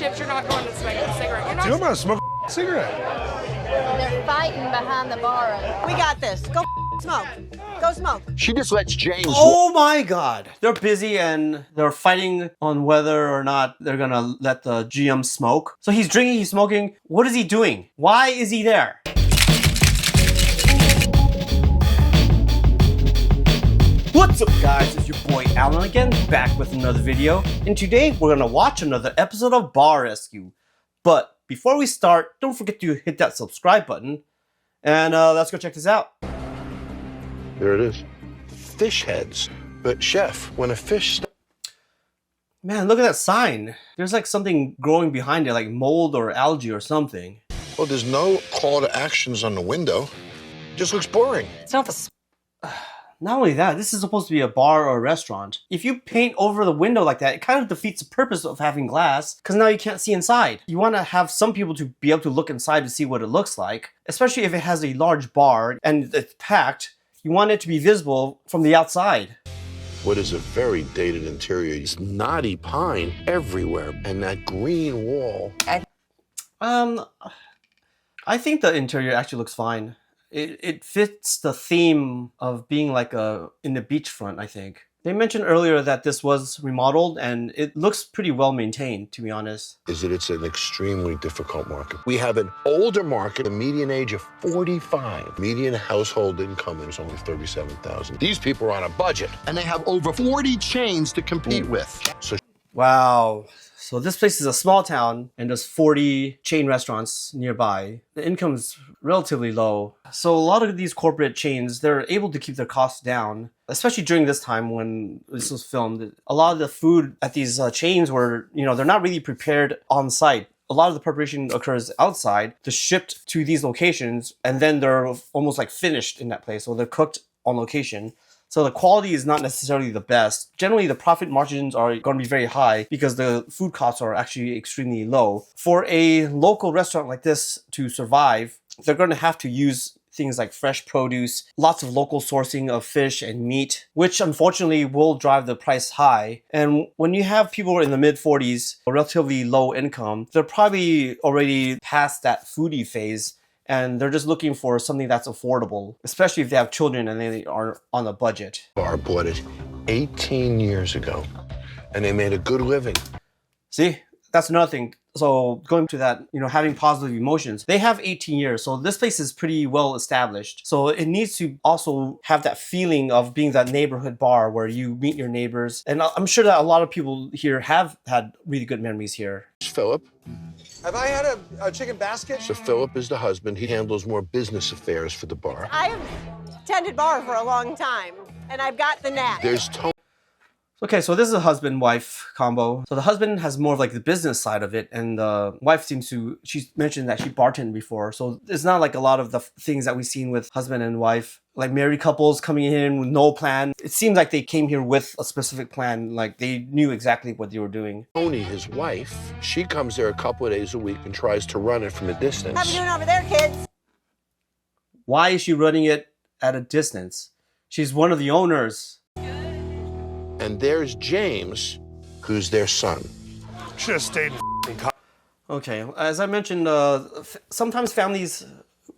shift, you're not going to smoke a cigarette. You're not. Dude, I'm gonna smoke a cigarette. They're fighting behind the bar. We got this. Go smoke. Go smoke. She just lets James. Oh my God. They're busy and they're fighting on whether or not they're gonna let the GM smoke. So he's drinking, he's smoking. What is he doing? Why is he there? What's up guys, it's your boy Alan again, back with another video. And today we're gonna watch another episode of Bar Rescue. But before we start, don't forget to hit that subscribe button. And let's go check this out. There it is. Fish heads. But chef, when a fish... Man, look at that sign. There's like something growing behind it, like mold or algae or something. Well, there's no call to actions on the window. It just looks boring. It's not the... Not only that, this is supposed to be a bar or a restaurant. If you paint over the window like that, it kind of defeats the purpose of having glass, because now you can't see inside. You want to have some people to be able to look inside to see what it looks like, especially if it has a large bar and it's packed. You want it to be visible from the outside. What is a very dated interior? It's knotty pine everywhere, and that green wall. I think the interior actually looks fine. It fits the theme of being like in the beachfront, I think. They mentioned earlier that this was remodeled and it looks pretty well maintained, to be honest. It's an extremely difficult market. We have an older market, a median age of 45. Median household income is only $37,000. These people are on a budget, And they have over 40 chains to compete with. so Wow. So this place is a small town and there's 40 chain restaurants nearby. The income is relatively low. So a lot of these corporate chains, they're able to keep their costs down, especially during this time when this was filmed. A lot of the food at these chains were, they're not really prepared on site. A lot of the preparation occurs outside. They're shipped to these locations and then they're almost like finished in that place. So they're cooked on location. So the quality is not necessarily the best. Generally, the profit margins are going to be very high because the food costs are actually extremely low. For a local restaurant like this to survive, they're going to have to use things like fresh produce, lots of local sourcing of fish and meat, which unfortunately will drive the price high. And when you have people in the mid-40s, relatively low income, they're probably already past that foodie phase. And they're just looking for something that's affordable, especially if they have children and they are on a budget. bar bought it 18 years ago, and they made a good living. See, that's another thing. So going to that, having positive emotions, they have 18 years. So this place is pretty well established. So it needs to also have that feeling of being that neighborhood bar where you meet your neighbors. And I'm sure that a lot of people here have had really good memories here. Philip. Have I had a chicken basket? So Philip is the husband. He handles more business affairs for the bar. I've tended bar for a long time, and I've got the knack. There's Tony. Okay, so this is a husband-wife combo. So the husband has more of like the business side of it, and the wife she's mentioned that she bartended before. So it's not like a lot of the things that we've seen with husband and wife, like married couples coming in with no plan. It seems like they came here with a specific plan, like they knew exactly what they were doing. Tony, his wife, she comes there a couple of days a week and tries to run it from a distance. How you doing over there, kids? Why is she running it at a distance? She's one of the owners. And there's James, who's their son. Should have stayed in Okay, as I mentioned, sometimes families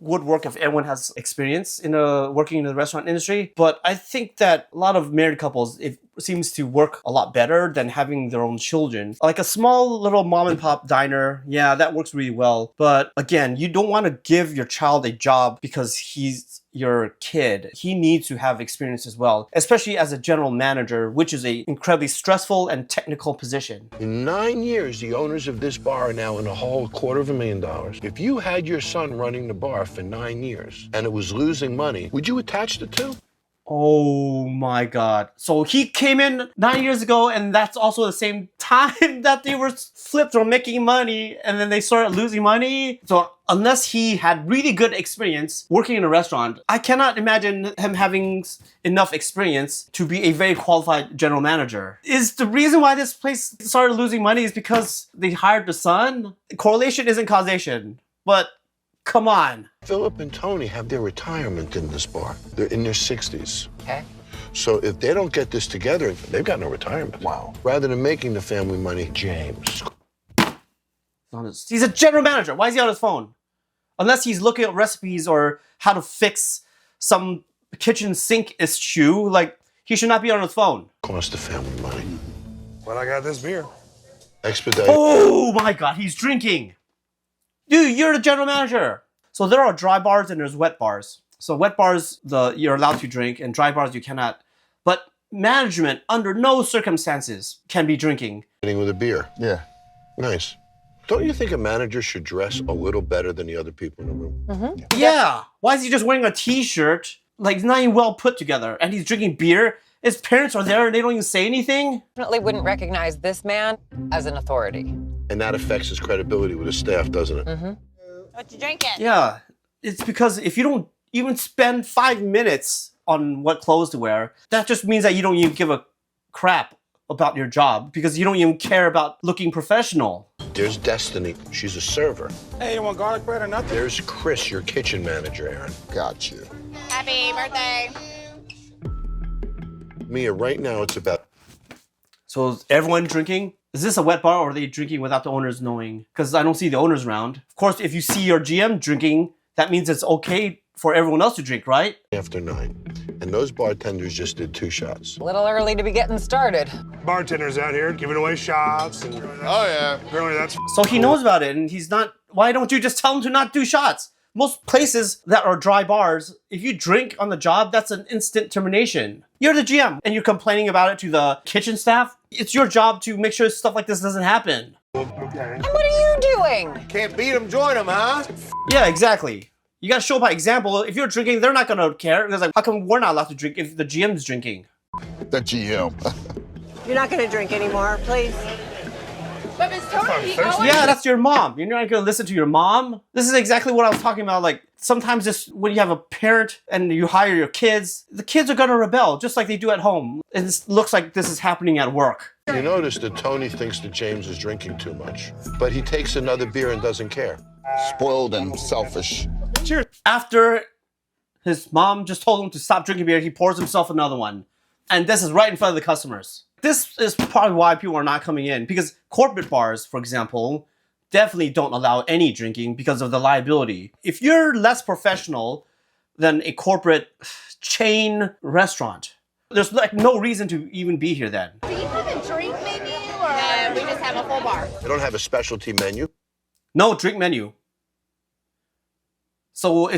would work if everyone has experience in working in the restaurant industry. But I think that a lot of married couples, it seems to work a lot better than having their own children. Like a small little mom and pop diner, yeah, that works really well. But again, you don't want to give your child a job because he's your kid. He needs to have experience as well, especially as a general manager, which is an incredibly stressful and technical position. In 9 years, the owners of this bar are now in a hole $250,000. If you had your son running the bar for 9 years and it was losing money, would you attach the two? Oh my God. So he came in 9 years ago and that's also the same time that they were flipped from making money and then they started losing money. So unless he had really good experience working in a restaurant, I cannot imagine him having enough experience to be a very qualified general manager. Is the reason why this place started losing money is because they hired the son? Correlation isn't causation, but come on. Philip and Tony have their retirement in this bar. They're in their 60s. Okay. So if they don't get this together, they've got no retirement. Wow. Rather than making the family money, James. He's a general manager. Why is he on his phone? Unless he's looking at recipes or how to fix some kitchen sink issue, like, he should not be on his phone. Cost the family money. Well, I got this beer. Expedite. Oh my god, he's drinking! Dude, you're the general manager! So there are dry bars and there's wet bars. So wet bars, you're allowed to drink, and dry bars you cannot. But management, under no circumstances, can be drinking. With a beer. Yeah. Nice. Don't you think a manager should dress a little better than the other people in the room? Yeah! Why is he just wearing a t-shirt? Like, not even well put together, and he's drinking beer? His parents are there and they don't even say anything? Definitely wouldn't recognize this man as an authority. And that affects his credibility with his staff, doesn't it? What you drinking? Yeah. It's because if you don't even spend 5 minutes on what clothes to wear, that just means that you don't even give a crap about your job because you don't even care about looking professional. There's Destiny. She's a server. Hey, you want garlic bread or nothing? There's Chris, your kitchen manager, Aaron. Got you. Happy birthday. Mia, right now it's about... So is everyone drinking? Is this a wet bar or are they drinking without the owners knowing? Because I don't see the owners around. Of course, if you see your GM drinking, that means it's okay for everyone else to drink, right? after 9. And those bartenders just did 2 shots. A little early to be getting started. Bartenders out here giving away shots and... Oh, yeah. Apparently that's... So he knows about it and he's not... Why don't you just tell him to not do shots? Most places that are dry bars, if you drink on the job, that's an instant termination. You're the GM and you're complaining about it to the kitchen staff. It's your job to make sure stuff like this doesn't happen. And what are you doing? Can't beat them, join them, huh? Yeah, exactly. You gotta show by example. If you're drinking, they're not gonna care. Because like, how come we're not allowed to drink if the GM's drinking? The GM. You're not going to drink anymore, please. But Miss Tony, he always... Yeah, that's your mom. You're not gonna listen to your mom. This is exactly what I was talking about. Like, sometimes just when you have a parent and you hire your kids, the kids are gonna rebel just like they do at home. It looks like this is happening at work. You notice that Tony thinks that James is drinking too much, but he takes another beer and doesn't care. Spoiled and selfish. After his mom just told him to stop drinking beer, he pours himself another one. And this is right in front of the customers. This is probably why people are not coming in, because corporate bars, for example, definitely don't allow any drinking because of the liability. If you're less professional than a corporate chain restaurant, there's like no reason to even be here then. Do you have a drink menu or no, we just have a full bar? They don't have a specialty menu. No drink menu. So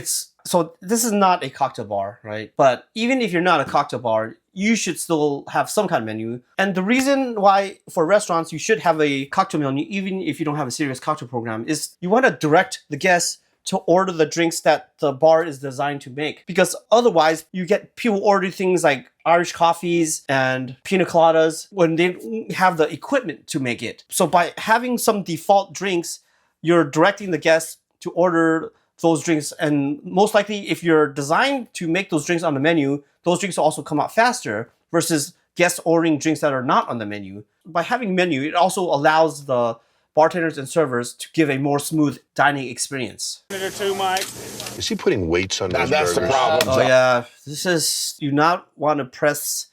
this is not a cocktail bar, right? But even if you're not a cocktail bar, you should still have some kind of menu. And the reason why for restaurants you should have a cocktail menu, even if you don't have a serious cocktail program, is you want to direct the guests to order the drinks that the bar is designed to make. Because otherwise you get people order things like Irish coffees and pina coladas when they don't have the equipment to make it. So by having some default drinks, you're directing the guests to order those drinks, and most likely if you're designed to make those drinks on the menu, those drinks will also come out faster versus guests ordering drinks that are not on the menu. By having menu, it also allows the bartenders and servers to give a more smooth dining experience. Is he putting weights on those That's the burgers? problem. Oh yeah, you not want to press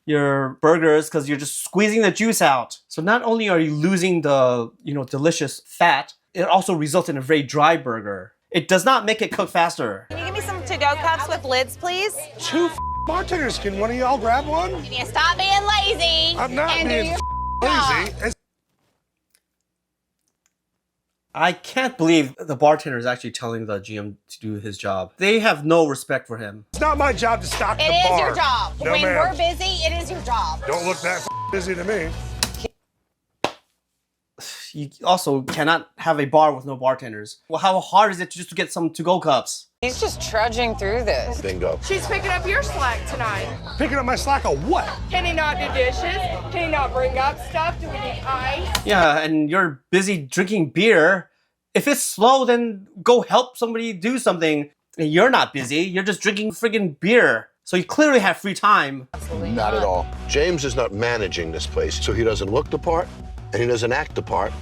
your burgers because you're just squeezing the juice out. So not only are you losing the delicious fat, it also results in a very dry burger. It does not make it cook faster. Can you give me some to-go cups with lids, please? 2 bartenders. Can one of y'all grab one? Can you stop being lazy? I'm not and do being your lazy. It's I can't believe the bartender is actually telling the GM to do his job. They have no respect for him. not my job to stock the It is bar. your job. No, when ma'am. we're busy, it is your job. Don't look that busy to me. You also cannot have a bar with no bartenders. Well, how hard is it just to get some to-go cups? He's just trudging through this. Bingo. She's picking up your slack tonight. Picking up my slack of what? Can he not do dishes? Can he not bring up stuff? Do we need ice? Yeah, and you're busy drinking beer. If it's slow, then go help somebody do something. And you're not busy. You're just drinking friggin' beer. So you clearly have free time. Not at all. James is not managing this place, so he doesn't look the part, and he doesn't act the part,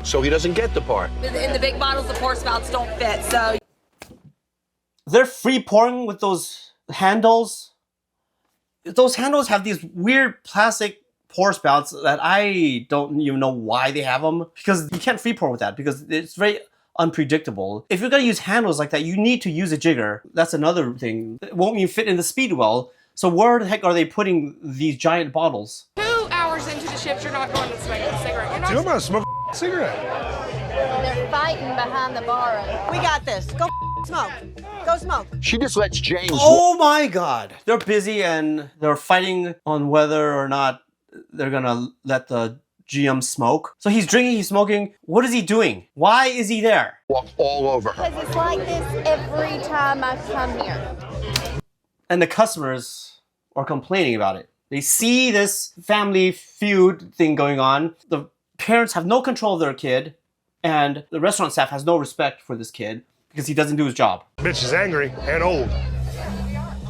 so he doesn't get the part. In the big bottles, the pour spouts don't fit, so... They're free pouring with those handles. Those handles have these weird plastic pour spouts that I don't even know why they have them, because you can't free pour with that because it's very unpredictable. If you're gonna use handles like that, you need to use a jigger. That's another thing. It won't even fit in the speed well. So where the heck are they putting these giant bottles? 2 hours into the shift, you're not going to smoke a cigarette. You're not. Dude, I'm gonna smoke a cigarette. They're fighting behind the bar. We got this. Go smoke. Go smoke. She just lets James. Oh my God. They're busy and they're fighting on whether or not they're gonna let the GM smoke. So he's drinking, he's smoking. What is he doing? Why is he there? Walk all over her. Because it's like this every time I come here. And the customers are complaining about it. They see this family feud thing going on. The parents have no control of their kid, and the restaurant staff has no respect for this kid because he doesn't do his job. Bitch is angry and old.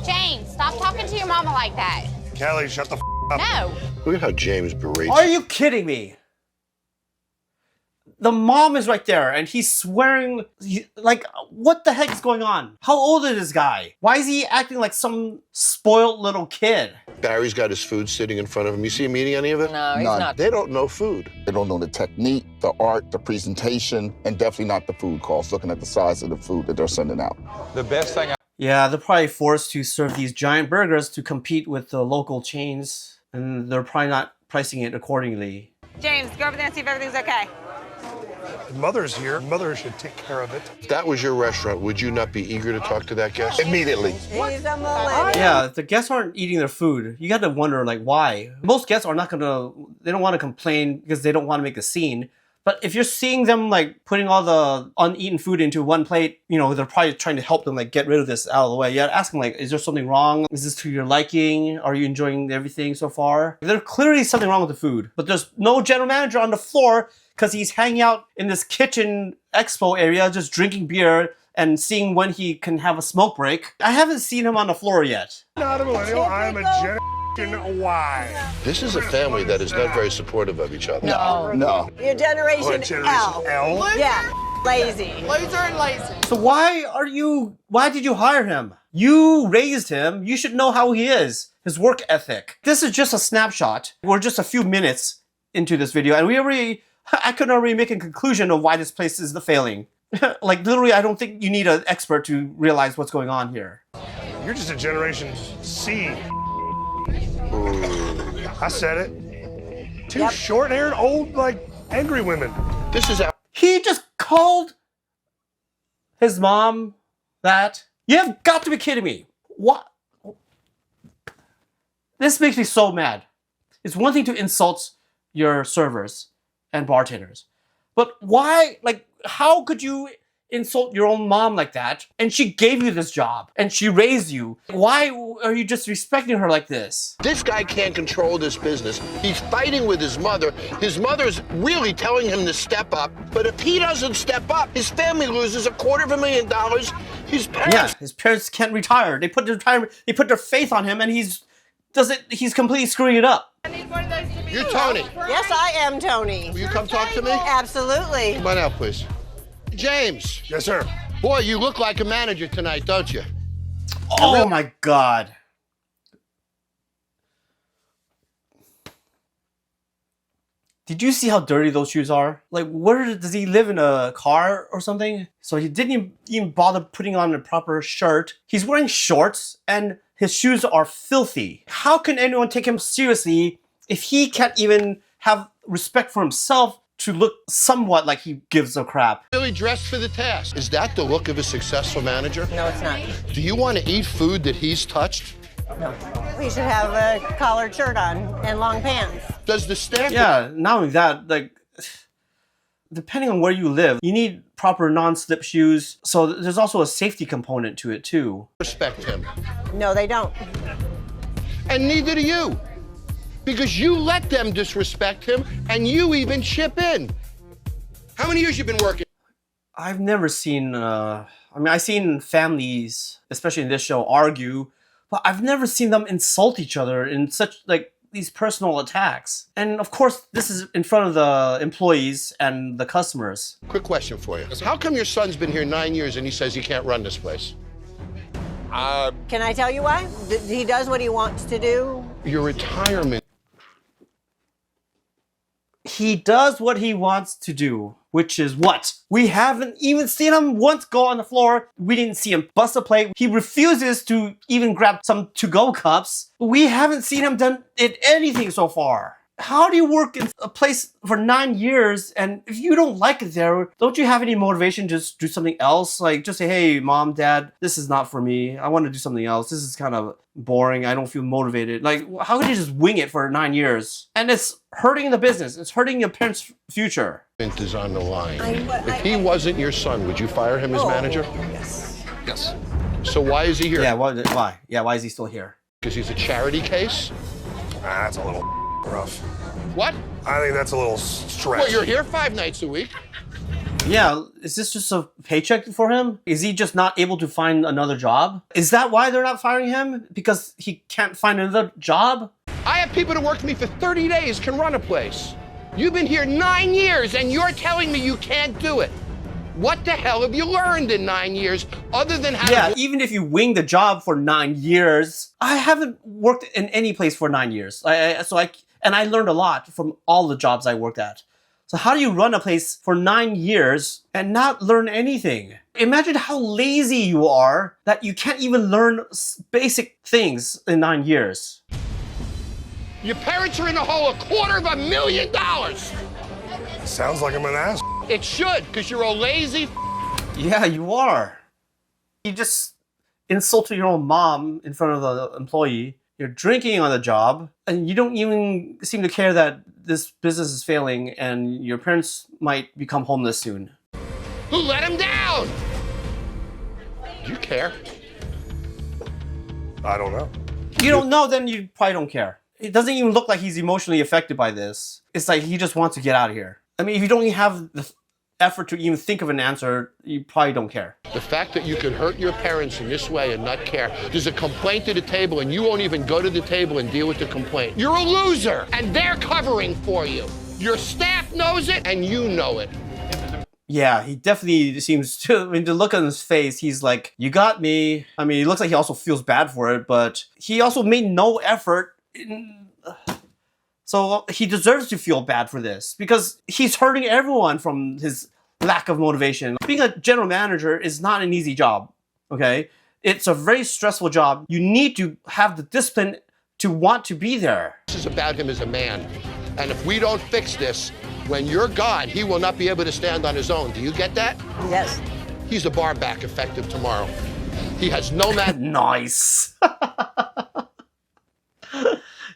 James, stop talking to your mama like that. Kelly, shut the up. No. Look at how James berates. Are you kidding me? The mom is right there, and he's swearing. Like, what the heck is going on? How old is this guy? Why is he acting like some spoiled little kid? Barry's got his food sitting in front of him. You see him eating any of it? No, he's None. not. They don't know food. They don't know the technique, the art, the presentation, and definitely not the food cost, looking at the size of the food that they're sending out. The best thing Yeah, they're probably forced to serve these giant burgers to compete with the local chains, and they're probably not pricing it accordingly. James, go over there and see if everything's okay. Mother's here. Mother should take care of it. If that was your restaurant, would you not be eager to talk to that guest? Immediately. He's a millennial. Yeah, if the guests aren't eating their food, you got to wonder, like, why? Most guests are not they don't want to complain because they don't want to make a scene. But if you're seeing them, like, putting all the uneaten food into one plate, you know, they're probably trying to help them, like, get rid of this out of the way. You gotta ask them, like, is there something wrong? Is this to your liking? Are you enjoying everything so far? There's clearly something wrong with the food. But there's no general manager on the floor because he's hanging out in this kitchen expo area, just drinking beer and seeing when he can have a smoke break. I haven't seen him on the floor yet. Not a millennial. I'm a Gen Y. This is a family that is not very supportive of each other. No. Your generation, What, generation L. L? Yeah, lazy. Loser and lazy. So why did you hire him? You raised him. You should know how he is, his work ethic. This is just a snapshot. We're just a few minutes into this video, and I couldn't already make a conclusion of why this place is failing. Like, literally, I don't think you need an expert to realize what's going on here. You're just a Generation C. I said it. Two short-haired, old, like, angry women. This is He just called his mom that. You have got to be kidding me. What? This makes me so mad. It's one thing to insult your servers and bartenders, but why, like, how could you insult your own mom like that? And she gave you this job and she raised you. Why are you just respecting her like this? This guy can't control this business. He's fighting with his mother. His mother's really telling him to step up. But if he doesn't step up, his family loses $250,000. His parents... Yeah, his parents can't retire. They put their faith on him, and he's completely screwing it up. I need one of those to be. You're Tony. Yes, I am Tony. Will you come talk to me? Absolutely. Come on out, please. James. Yes, sir. Boy, you look like a manager tonight, don't you? Oh my God. Did you see how dirty those shoes are? Like, where does he live, in a car or something? So he didn't even bother putting on a proper shirt. He's wearing shorts and his shoes are filthy. How can anyone take him seriously if he can't even have respect for himself to look somewhat like he gives a crap? Really dressed for the task. Is that the look of a successful manager? No, it's not. Do you want to eat food that he's touched? We should have a collared shirt on and long pants. Does the staff... Yeah, not only that, like, depending on where you live, you need proper non-slip shoes. So there's also a safety component to it too. respect him? No, they don't. And neither do you. Because you let them disrespect him, and you even chip in. How many years you been working? I've never seen, I've seen families, especially in this show, argue, but I've never seen them insult each other in such, like, these personal attacks. And of course, this is in front of the employees and the customers. Quick question for you. How come your son's been here 9 years and he says he can't run this place? Can I tell you why? He does what he wants to do. Your retirement. He does what he wants to do, which is what? We haven't even seen him once go on the floor. We didn't see him bust a plate. He refuses to even grab some to-go cups. We haven't seen him done anything so far. How do you work in a place for 9 years, and if you don't like it there, don't you have any motivation to just do something else? Like, just say, hey, mom, dad, this is not for me. I want to do something else. This is kind of boring. I don't feel motivated. Like, how could you just wing it for 9 years? And it's hurting the business. It's hurting your parents' future. Is on the line. If he wasn't your son, would you fire him as manager? Yes. So why is he here? Yeah, why? Yeah, why is he still here? Because he's a charity case? That's a little rough. What? I think that's a little stretch. Well, you're here 5 nights a week. Yeah, is this just a paycheck for him? Is he just not able to find another job? Is that why they're not firing him? Because he can't find another job? I have people that work for me for 30 days can run a place. You've been here 9 years and you're telling me you can't do it. What the hell have you learned in 9 years other than how Yeah, even if you wing the job for 9 years, I haven't worked in any place for 9 years. And I learned a lot from all the jobs I worked at. So how do you run a place for 9 years and not learn anything? Imagine how lazy you are that you can't even learn basic things in 9 years. Your parents are in the hole $250,000. Sounds like I'm an ass. It should, because you're a lazy Yeah, you are. You just insulted your own mom in front of the employee. You're drinking on the job, and you don't even seem to care that this business is failing and your parents might become homeless soon. Who let him down? Do you care? I don't know. You don't know, then you probably don't care. It doesn't even look like he's emotionally affected by this. It's like he just wants to get out of here. I mean, if you don't even have the effort to even think of an answer, you probably don't care. The fact that you can hurt your parents in this way and not care. There's a complaint to the table and you won't even go to the table and deal with the complaint. You're a loser and they're covering for you. Your staff knows it and you know it. Yeah, he definitely seems to, I mean, the look on his face, he's like, you got me. I mean, it looks like he also feels bad for it, but he also made no effort. So he deserves to feel bad for this because he's hurting everyone from his lack of motivation. Being a general manager is not an easy job, okay? It's a very stressful job. You need to have the discipline to want to be there. This is about him as a man. And if we don't fix this, when you're gone, he will not be able to stand on his own. Do you get that? Yes. He's a bar back effective tomorrow. He has no man. Nice.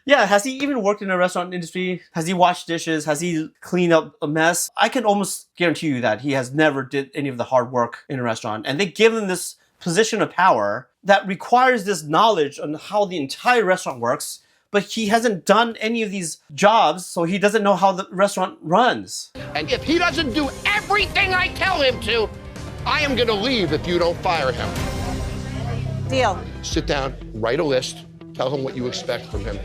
Yeah, has he even worked in the restaurant industry? Has he washed dishes? Has he cleaned up a mess? I can almost guarantee you that he has never did any of the hard work in a restaurant. And they give him this position of power that requires this knowledge on how the entire restaurant works. But he hasn't done any of these jobs, so he doesn't know how the restaurant runs. And if he doesn't do everything I tell him to, I am gonna leave if you don't fire him. Deal. Sit down, write a list, tell him what you expect from him.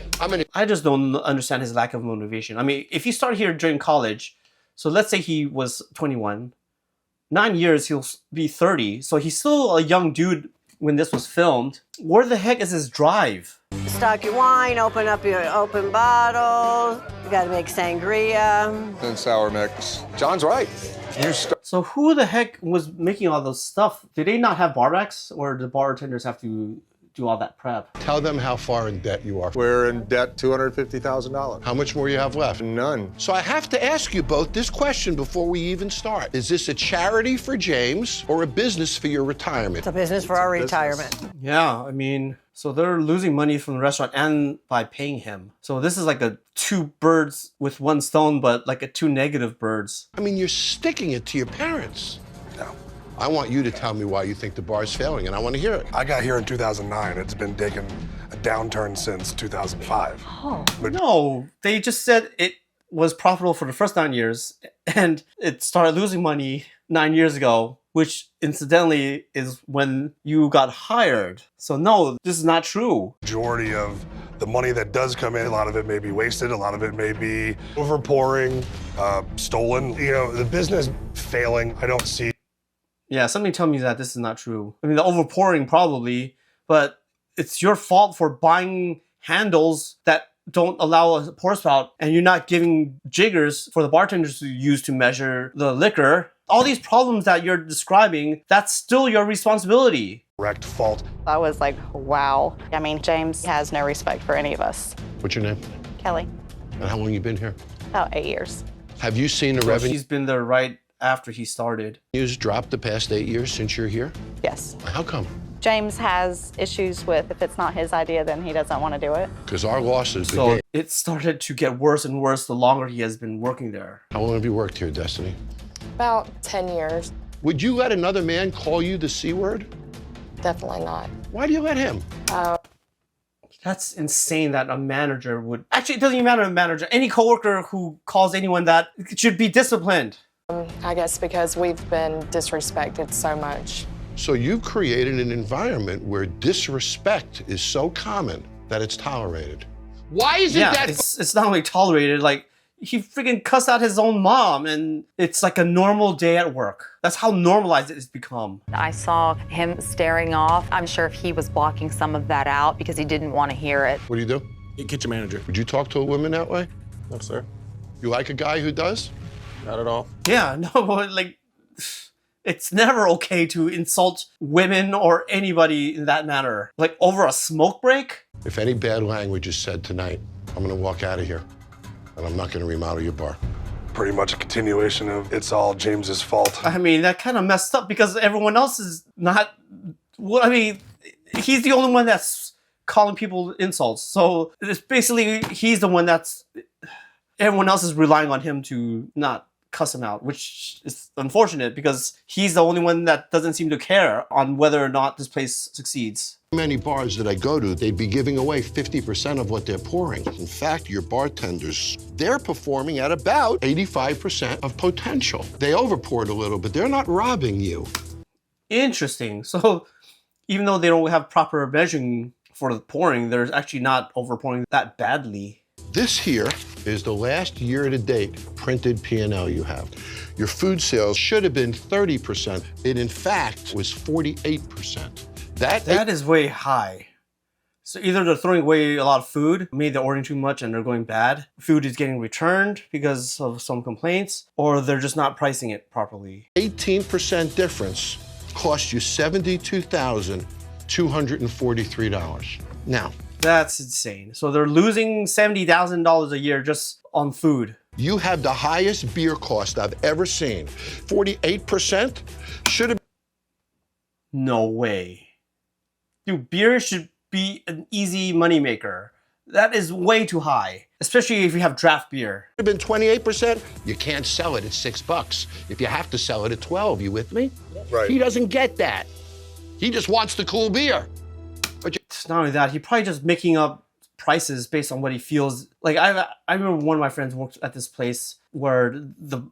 I just don't understand his lack of motivation. I mean, if he started here during college, so let's say he was 21, 9 years he'll be 30, so he's still a young dude when this was filmed. Where the heck is his drive? Stock your wine, open up your open bottles. You gotta make sangria. And sour mix. John's right. So who the heck was making all this stuff? Do they not have bar backs, or do bartenders have to do all that prep? Tell them how far in debt you are. We're in debt $250,000. How much more you have left? None. So I have to ask you both this question before we even start. Is this a charity for James or a business for your retirement? It's a business for our retirement. Yeah, I mean, so they're losing money from the restaurant and by paying him. So this is like a two birds with one stone, but like a two negative birds. I mean, you're sticking it to your parents. No. I want you to tell me why you think the bar is failing, and I want to hear it. I got here in 2009. It's been taking a downturn since 2005. Oh. But No, they just said it was profitable for the first 9 years, and it started losing money 9 years ago, which incidentally is when you got hired. So no, this is not true. majority of the money that does come in, a lot of it may be wasted, a lot of it may be overpouring, stolen. You know, the business failing, I don't see. Yeah, something tell me that this is not true. I mean, the overpouring probably, but it's your fault for buying handles that don't allow a pour spout and you're not giving jiggers for the bartenders to use to measure the liquor, all these problems that you're describing, that's still your responsibility. Direct fault. I was like, wow. I mean, James has no respect for any of us. What's your name? Kelly, And how long you been here? about 8 years. Have you seen the So revenues she's been there right after he started. drop the past 8 years since you're here? Yes. How come? James has issues with if it's not his idea, then he doesn't want to do it. Because our losses So began. it started to get worse and worse the longer he has been working there. How long have you worked here, Destiny? About 10 years. Would you let another man call you the C word? Definitely not. Why do you let him? That's insane that a manager would... Actually, it doesn't even matter a manager. Any coworker who calls anyone that should be disciplined. I guess because we've been disrespected so much. So you've created an environment where disrespect is so common that it's tolerated. Why is it that... It's not only tolerated, like, he freaking cussed out his own mom, and it's like a normal day at work. That's how normalized it's become. I saw him staring off. I'm sure if he was blocking some of that out because he didn't want to hear it. What do you do? Kitchen manager. Would you talk to a woman that way? No, sir. You like a guy who does? Not at all. Yeah, no, but like, it's never okay to insult women or anybody in that manner. Like, over a smoke break? If any bad language is said tonight, I'm gonna walk out of here, and I'm not gonna remodel your bar. Pretty much a continuation of it's all James's fault. I mean, that kind of messed up because everyone else is not... Well, I mean, he's the only one that's calling people insults. So it's basically, he's the one that's... Everyone else is relying on him to not cuss him out, which is unfortunate because he's the only one that doesn't seem to care on whether or not this place succeeds. Many bars that I go to, they'd be giving away 50% of what they're pouring. In fact, your bartenders, they're performing at about 85% of potential. They overpoured a little, but they're not robbing you. Interesting. So even though they don't have proper measuring for the pouring, they're actually not overpouring that badly. This here is the last year-to-date printed P&L you have. Your food sales should have been 30%. It, in fact, was 48%. That is way high. So either they're throwing away a lot of food, maybe they're ordering too much and they're going bad, food is getting returned because of some complaints, or they're just not pricing it properly. 18% difference cost you $72,243. Now, that's insane. So they're losing $70,000 a year just on food. You have the highest beer cost I've ever seen. 48% should have... No way. Dude, beer should be an easy moneymaker. That is way too high, especially if you have draft beer. It been 28%. You can't sell it at $6. If you have to sell it at 12, you with me? Right. He doesn't get that. He just wants the cool beer. But not only that, he's probably just making up prices based on what he feels. Like I remember one of my friends worked at this place where the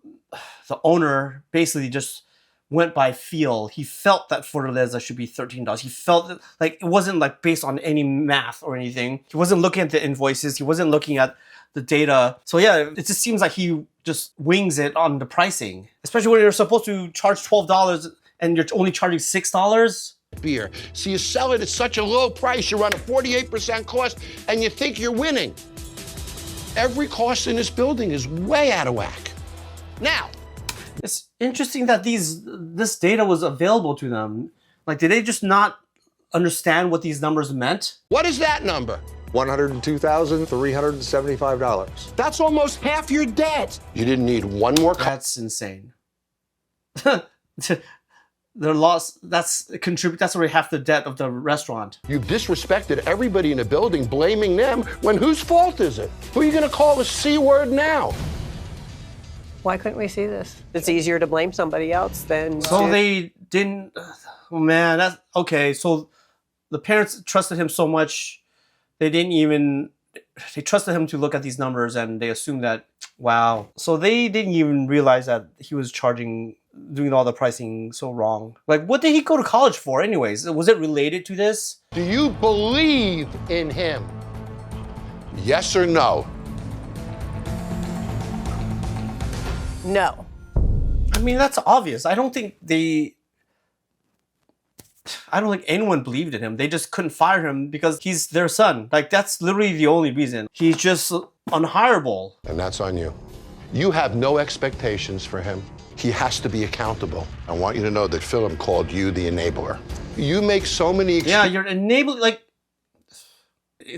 owner basically just went by feel. He felt that Fortaleza should be $13. He felt that, like, it wasn't like based on any math or anything. He wasn't looking at the invoices. He wasn't looking at the data. So yeah, it just seems like he just wings it on the pricing, especially when you're supposed to charge $12 and you're only charging $6. Beer. So you sell it at such a low price, you run a 48% cost, and you think you're winning. Every cost in this building is way out of whack. Now, it's interesting that this data was available to them. Like, did they just not understand what these numbers meant? What is that number? $102,375. That's almost half your debt. You didn't need one more... That's insane. Their loss, that's already half the debt of the restaurant. You've disrespected everybody in the building, blaming them, when whose fault is it? Who are you gonna call the C word now? Why couldn't we see this? It's easier to blame somebody else than... So they didn't... Oh man, that's... Okay, so the parents trusted him so much, they didn't even... They trusted him to look at these numbers and they assumed that, wow. So they didn't even realize that he was doing all the pricing so wrong. Like, what did he go to college for anyways? Was it related to this? Do you believe in him? Yes or no? No. I mean, that's obvious. I don't think they... I don't think anyone believed in him. They just couldn't fire him because he's their son. Like, that's literally the only reason. He's just unhireable. And that's on you. You have no expectations for him. He has to be accountable. I want you to know that Philip called you the enabler. You make so many... Yeah, you're enabling, like...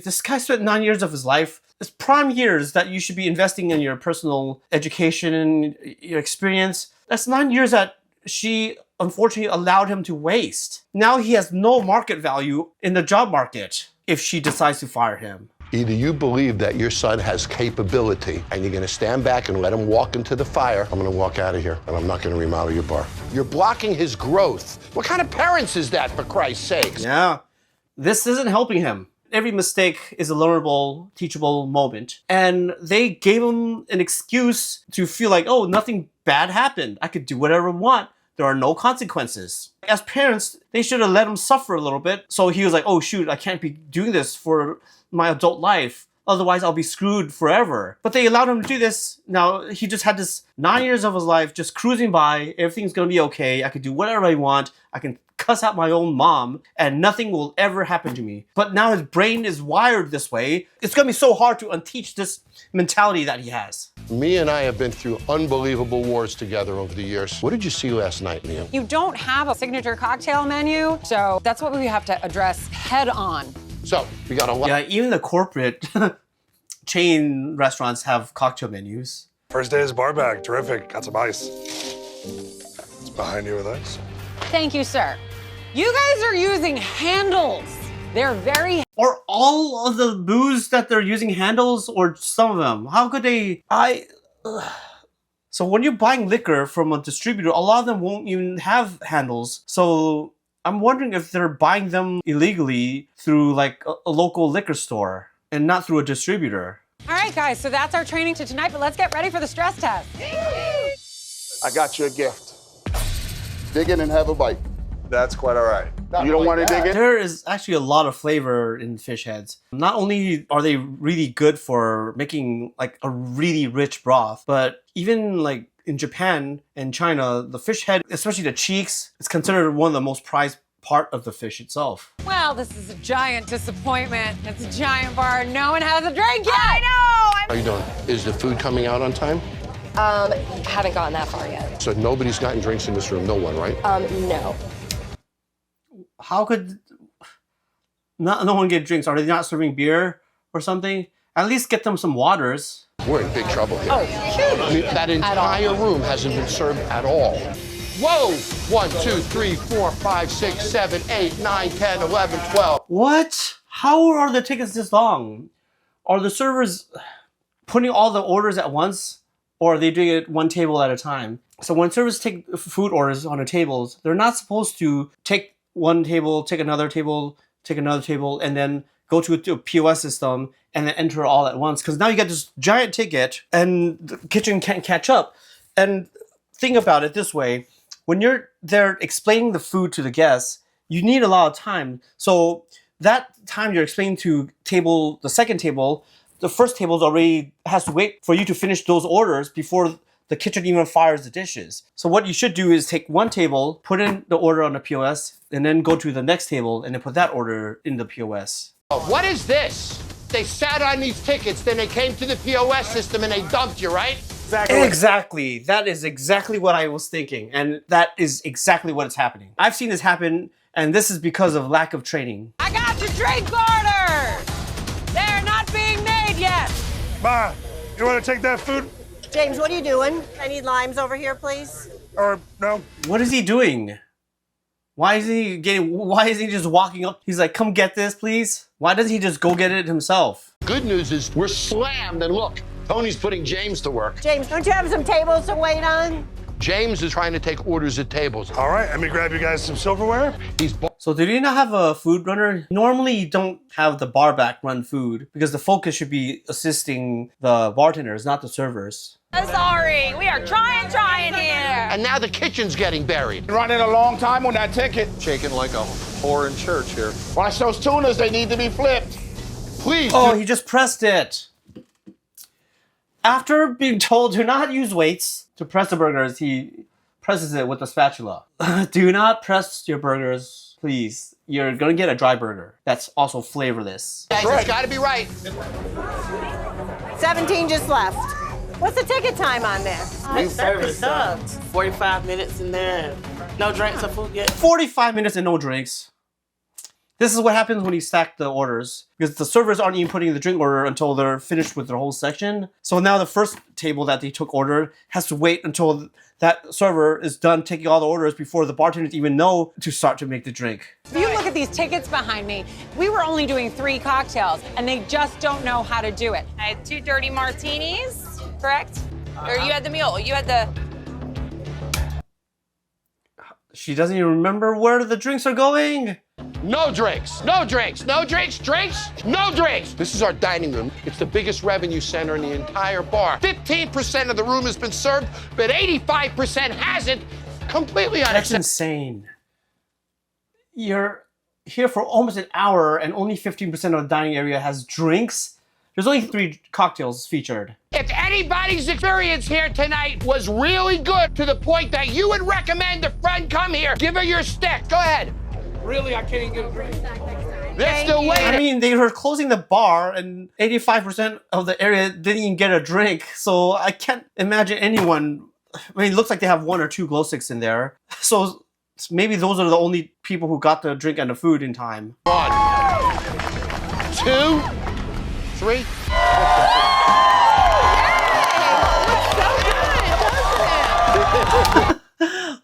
This guy spent 9 years of his life. It's prime years that you should be investing in your personal education and your experience. That's 9 years that she unfortunately allowed him to waste. Now he has no market value in the job market if she decides to fire him. Either you believe that your son has capability and you're gonna stand back and let him walk into the fire, I'm gonna walk out of here and I'm not gonna remodel your bar. You're blocking his growth. What kind of parents is that, for Christ's sakes? Yeah, this isn't helping him. Every mistake is a learnable, teachable moment. And they gave him an excuse to feel like, oh, nothing bad happened. I could do whatever I want. There are no consequences. As parents, they should have let him suffer a little bit. So he was like, oh shoot, I can't be doing this for my adult life. Otherwise, I'll be screwed forever. But they allowed him to do this. Now, he just had this 9 years of his life just cruising by. Everything's gonna be okay. I can do whatever I want. I can cuss out my own mom and nothing will ever happen to me. But now his brain is wired this way. It's gonna be so hard to unteach this mentality that he has. Me and I have been through unbelievable wars together over the years. What did you see last night, Neil? You don't have a signature cocktail menu, so that's what we have to address head on. So, we got a lot. Yeah, even the corporate chain restaurants have cocktail menus. First day is bar back. Terrific. Got some ice. It's behind you with ice. Thank you, sir. You guys are using handles. They're very... Or all of the booze that they're using handles, or some of them. How could they... So when you're buying liquor from a distributor, a lot of them won't even have handles. So I'm wondering if they're buying them illegally through like a local liquor store and not through a distributor. All right, guys, so that's our training to tonight, but let's get ready for the stress test. I got you a gift. Dig in and have a bite. That's quite all right. You don't want to dig in? There is actually a lot of flavor in Phish Heads. Not only are they really good for making like a really rich broth, but even like in Japan and China, the fish head, especially the cheeks, is considered one of the most prized part of the fish itself. Well, this is a giant disappointment. It's a giant bar. No one has a drink yet. I know! How you doing? Is the food coming out on time? Haven't gotten that far yet. So nobody's gotten drinks in this room, no one, right? No. How could no one get drinks? Are they not serving beer or something? At least get them some waters. We're in big trouble here. Oh, huge. I mean, that entire room hasn't been served at all. Whoa! 1, 2, 3, 4, 5, 6, 7, 8, 9, 10, 11, 12. What? How are the tickets this long? Are the servers putting all the orders at once? Or are they doing it one table at a time? So when servers take food orders on the tables, they're not supposed to take one table, take another table, and then go to a POS system and then enter all at once. Because now you get this giant ticket and the kitchen can't catch up. And think about it this way. When you're there explaining the food to the guests, you need a lot of time. So that time you're explaining to the second table, the first table already has to wait for you to finish those orders before the kitchen even fires the dishes. So what you should do is take one table, put in the order on the POS, and then go to the next table and then put that order in the POS. What is this? They sat on these tickets, then they came to the POS system and they dumped you, right? Exactly. That is exactly what I was thinking. And that is exactly what is happening. I've seen this happen, and this is because of lack of training. I got your drink orders! They're not being made yet! Ma, you want to take that food? James, what are you doing? I need limes over here, please. Or no? What is he doing? Why is he just walking up? He's like, come get this, please. Why doesn't he just go get it himself? Good news is we're slammed, and look, Tony's putting James to work. James, don't you have some tables to wait on? James is trying to take orders at tables. All right, let me grab you guys some silverware. So did you not have a food runner? Normally you don't have the bar back run food because the focus should be assisting the bartenders, not the servers. I'm sorry. We are trying here. And now the kitchen's getting buried. Running a long time on that ticket. Shaking like a whore in church here. Watch those tunas, they need to be flipped. Please. Oh, he just pressed it. After being told to not use weights to press the burgers, he presses it with a spatula. Do not press your burgers, please. You're gonna get a dry burger that's also flavorless. Guys, it's gotta be right. 17 just left. What's the ticket time on this? New service sucks. 45 minutes in there. No drinks or food yet. 45 minutes and no drinks. This is what happens when you stack the orders, because the servers aren't even putting the drink order until they're finished with their whole section. So now the first table that they took order has to wait until that server is done taking all the orders before the bartenders even know to start to make the drink. If you look at these tickets behind me, we were only doing 3 cocktails, and they just don't know how to do it. I had 2 dirty martinis, correct? Or you had the mule, you had the... She doesn't even remember where the drinks are going. No drinks, no drinks, no drinks, drinks, no drinks. This is our dining room. It's the biggest revenue center in the entire bar. 15% of the room has been served, but 85% hasn't. Completely That's unacceptable. insane. You're here for almost an hour and only 15% of the dining area has drinks. There's only 3 cocktails featured. If anybody's experience here tonight was really good to the point that you would recommend a friend come here, give her your stick. Go ahead. Really, I can't even get a drink. They're still waiting. I mean, they were closing the bar and 85% of the area didn't even get a drink. So I can't imagine anyone. I mean, it looks like they have 1 or 2 glow sticks in there. So maybe those are the only people who got the drink and the food in time. 1, 2, 3.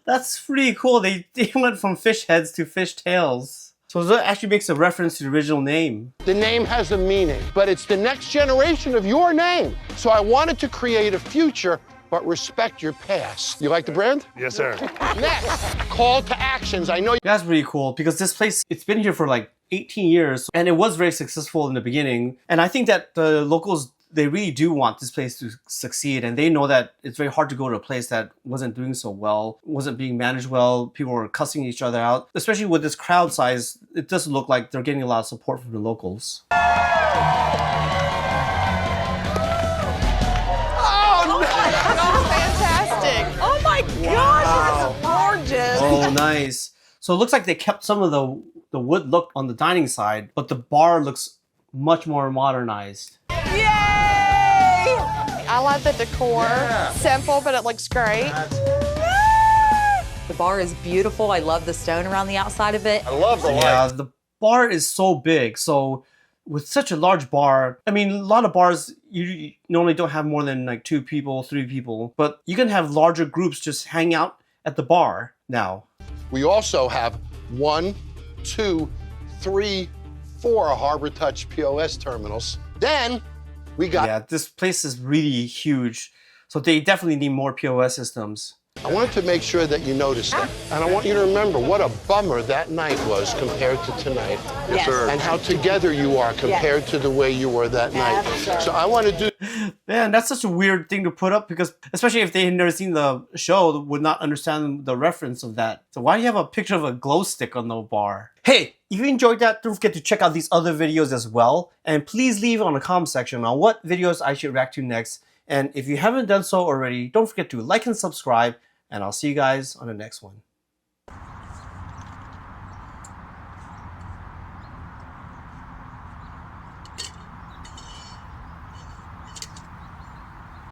That's pretty cool. They went from Phish Heads to Phish Tails. So that actually makes a reference to the original name. The name has a meaning, but it's the next generation of your name. So I wanted to create a future, but respect your past. You like the brand? Yes, sir. Next, call to actions. I know. That's pretty cool because this place, it's been here for like 18 years and it was very successful in the beginning. And I think that the locals, they really do want this place to succeed, and they know that it's very hard to go to a place that wasn't doing so well, wasn't being managed well, people were cussing each other out. Especially with this crowd size, it doesn't look like they're getting a lot of support from the locals. Oh, Fantastic. Oh my gosh, it's gorgeous. Oh, nice. So it looks like they kept some of the wood look on the dining side, but the bar looks much more modernized. I love the decor. Simple, but it looks great. The bar is beautiful. I love the stone around the outside of it. I love the light. Yeah, the bar is so big. So with such a large bar, I mean, a lot of bars, you normally don't have more than like 2 people, 3 people, but you can have larger groups just hang out at the bar now. We also have 1, 2, 3, 4 Harbor Touch POS terminals. Then we got... Yeah, this place is really huge. So they definitely need more POS systems. I wanted to make sure that you noticed that. And I want you to remember what a bummer that night was compared to tonight. Yes, sir. And how together you are compared to the way you were that night. So I want to do... Man, that's such a weird thing to put up because especially if they had never seen the show, they would not understand the reference of that. So why do you have a picture of a glow stick on the bar? Hey, if you enjoyed that, don't forget to check out these other videos as well. And please leave on the comment section on what videos I should react to next. And if you haven't done so already, don't forget to like and subscribe. And I'll see you guys on the next one.